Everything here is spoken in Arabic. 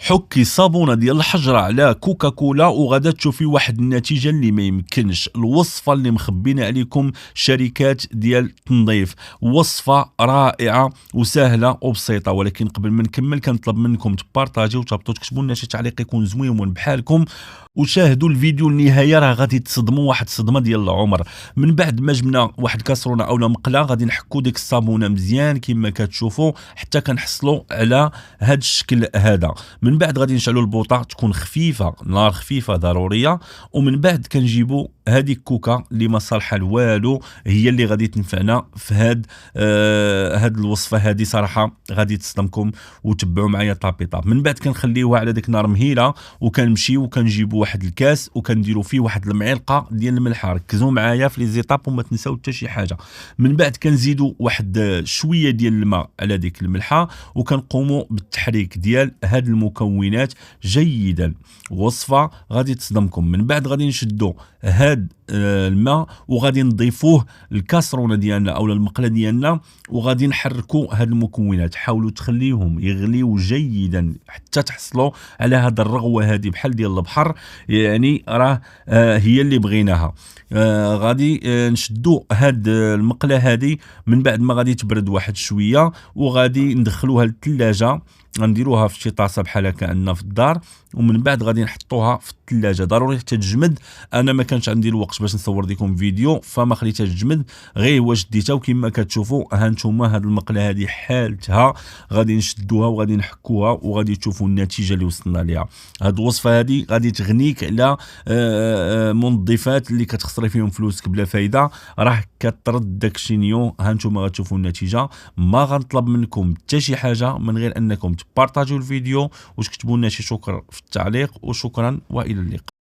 حكي صابونه ديال الحجره على كوكاكولا وغادا تشوفي واحد النتيجه اللي ما يمكنش. الوصفه اللي مخبينا عليكم شركات ديال التنظيف، وصفه رائعه وسهله وبسيطه. ولكن قبل ما نكمل كنطلب منكم تبارطاجيو وتهبطوا تكتبوا لنا شي تعليق يكون زوين بحالكم، وشاهدوا الفيديو للنهايه، راه غادي تصدموا واحد الصدمه ديال العمر. من بعد ما جبنا واحد كاسرونه اولا مقله غادي نحكوا ديك الصابونه مزيان كما كتشوفوا حتى كنحصلوا على هذا الشكل هذا. من بعد غادي نشعلوا البوطه تكون خفيفه، نار خفيفه ضروريه. ومن بعد كنجيبوا هذيك كوكا اللي ما صالحه لوالو، هي اللي غادي تنفعنا في هاد الوصفه هذه. صراحه غادي تصدمكم، وتبعوا معايا طابي طاب. من بعد كنخليوها على ديك نار مهيله، وكنمشيو وكنجيبوا واحد الكاس وكنديروا فيه واحد المعلقه ديال الملح. ركزوا معايا في لي زيتاب وما تنساو حتى شي حاجه. من بعد كنزيدوا واحد شويه ديال الماء على ديك الملحه، وكنقوموا بالتحريك ديال هاد المكونات جيدا. وصفه غادي تصدمكم. من بعد غادي نشدوا هاد الماء وغادي نضيفوه الكاسرونه ديالنا او المقله ديالنا، وغادي نحركوا هاد المكونات. حاولوا تخليهم يغليوا جيدا حتى تحصلوا على هاد الرغوه هذه بحال ديال البحر، يعني راه هي اللي بغيناها. غادي نشدوا هاد المقله هذه من بعد ما غادي تبرد واحد شويه، وغادي ندخلوها للثلاجه. غنديروها في شي طاسه بحال هكا عندنا في الدار، ومن بعد غادي نحطوها في الثلاجه ضروري حتى تجمد. انا ما كانش عندي الوقت باش نصور لكم فيديو فما خليتها تجمد، غير هو شديتها. وكما كتشوفوا ها نتوما هاد المقله هذه حالتها غادي نشدوها وغادي نحكوها وغادي تشوفوا النتيجه اللي وصلنا ليها. هاد الوصفه هذه غادي تغنيك على منظفات اللي كتخسري فيهم فلوسك بلا فايده، راه كترد داك الشينيو. ها نتوما غتشوفوا النتيجه. ما غنطلب منكم حتى شي حاجه من غير انكم تبارطاجيو الفيديو وتكتبوا لنا شي شكر في التعليق. وشكرا والى اللقاء.